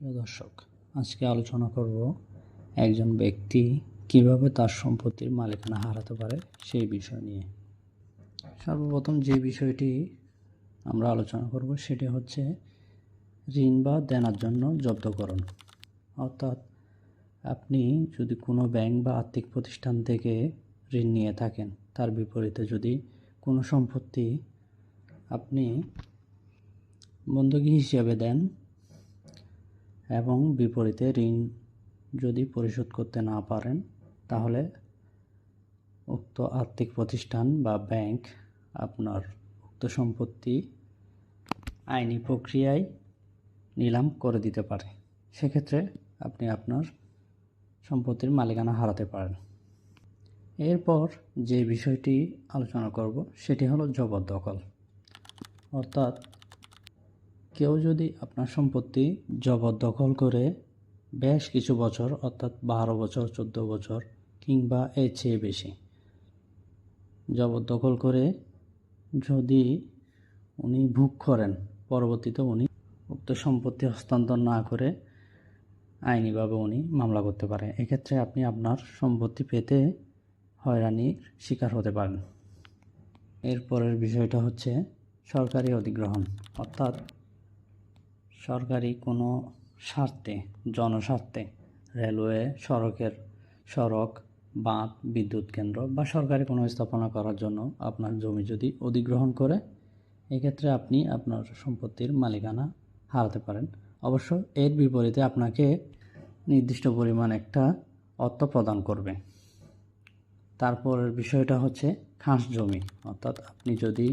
প্রিয় দর্শক, আজকে আলোচনা করব একজন ব্যক্তি কিভাবে তার সম্পত্তির মালিকানা হারাতে পারে সেই বিষয় নিয়ে। সর্বপ্রথম যে বিষয়টি আমরা আলোচনা করব সেটি হচ্ছে ঋণ বা দেনার জন্য জব্দকরণ। অর্থাৎ আপনি যদি কোনো ব্যাংক বা আর্থিক প্রতিষ্ঠান থেকে ঋণ নিয়ে থাকেন, তার বিপরীতে যদি কোনো সম্পত্তি আপনি বন্ধকি হিসেবে দেন এবং বিপরীতে ঋণ যদি পরিশোধ করতে না পারেন, তাহলে উক্ত আর্থিক প্রতিষ্ঠান বা ব্যাংক আপনার উক্ত সম্পত্তি আইনি প্রক্রিয়ায় নিলাম করে দিতে পারে। সেক্ষেত্রে আপনি আপনার সম্পত্তির মালিকানা হারাতে পারেন। এরপর যে বিষয়টি আলোচনা করব সেটি হলো জবরদখল। অর্থাৎ কেউ যদি আপনার সম্পত্তি জবরদখল করে বেশ কিছু বছর, অর্থাৎ 12 বছর, 14 বছর কিংবা এর চেয়ে বেশি জবরদখল করে যদি উনি ভোগ করেন, পরবর্তীতে উনি উক্ত সম্পত্তি হস্তান্তর না করে আইনিভাবে উনি মামলা করতে পারে। এক্ষেত্রে আপনি আপনার সম্পত্তি পেতে হয়রানির শিকার হতে পারেন। এরপরের বিষয়টা হচ্ছে সরকারি অধিগ্রহণ। অর্থাৎ সরকারি কোনো স্বার্থে, জনস্বার্থে রেলওয়ে, সড়ক, বাঁধ, বিদ্যুৎ কেন্দ্র বা সরকারি কোনো স্থাপনা করার জন্য আপনার জমি যদি অধিগ্রহণ করে, এক্ষেত্রে আপনি আপনার সম্পত্তির মালিকানা হারাতে পারেন। অবশ্য এর বিপরীতে আপনাকে নির্দিষ্ট পরিমাণ একটা অর্থ প্রদান করবে। তারপরের বিষয়টা হচ্ছে খাস জমি। অর্থাৎ আপনি যদি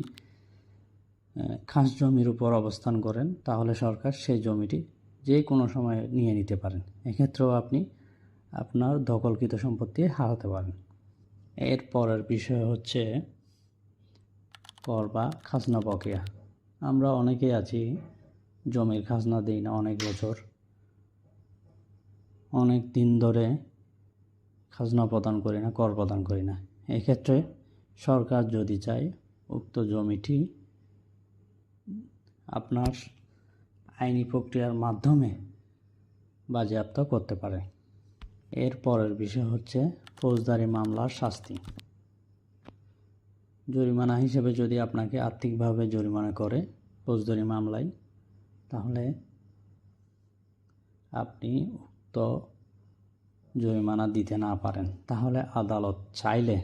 খাস জমির উপর অবস্থান করেন, তাহলে সরকার সেই জমিটি যে কোনো সময় নিয়ে নিতে পারেন। এক্ষেত্রেও আপনি আপনার দখলকৃত সম্পত্তি হারাতে পারেন। এর পরের বিষয় হচ্ছে কর বা খাজনা বকেয়া। আমরা অনেকেই আছি জমির খাজনা দিই না, অনেক বছর, অনেক দিন ধরে খাজনা প্রদান করি না, কর প্রদান করি না। এক্ষেত্রে সরকার যদি চায় উক্ত জমিটি আপনার আইনি প্রক্রিয়ার মাধ্যমে বাজেয়াপ্ত করতে পারে। এর পরের বিষয় হচ্ছে ফৌজদারি মামলার শাস্তি। জরিমানা হিসেবে যদি আপনাকে আর্থিকভাবে জরিমানা করে ফৌজদারি মামলায়, তাহলে আপনি উক্ত জরিমানা দিতে না পারেন, তাহলে আদালত চাইলে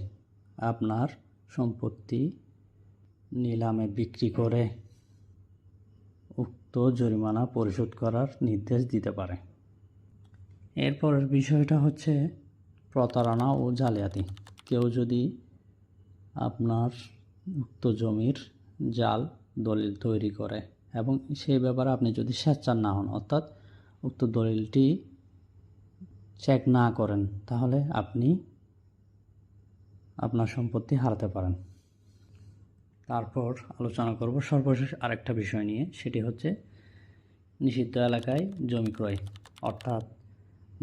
আপনার সম্পত্তি নিলামে বিক্রি করে উক্ত জরিমানা পরিশোধ করার নির্দেশ দিতে পারে। এরপরের বিষয়টা হচ্ছে প্রতারণা ও জালিয়াতি। কেউ যদি আপনার উক্ত জমির জাল দলিল তৈরি করে এবং সেই ব্যাপারে আপনি যদি স্বেচ্ছার না হন, অর্থাৎ উক্ত দলিলটি চেক না করেন, তাহলে আপনি আপনার সম্পত্তি হারাতে পারেন। তারপর আলোচনা করব সর্বশেষ আরেকটা বিষয় নিয়ে, সেটি হচ্ছে নিষিদ্ধ এলাকায় জমি ক্রয়। অর্থাৎ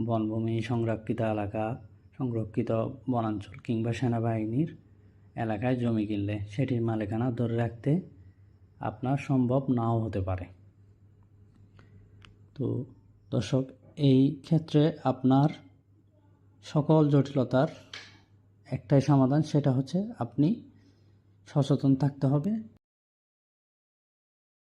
বনভূমি, সংরক্ষিত এলাকা, সংরক্ষিত বনাঞ্চল কিংবা সেনাবাহিনীর এলাকায় জমি কিনলে সেটির মালিকানা ধরে রাখতে আপনার সম্ভব নাও হতে পারে। তো দর্শক, এই ক্ষেত্রে আপনার সকল জটিলতার একটাই সমাধান, সেটা হচ্ছে আপনি সচেতন থাকতে হবে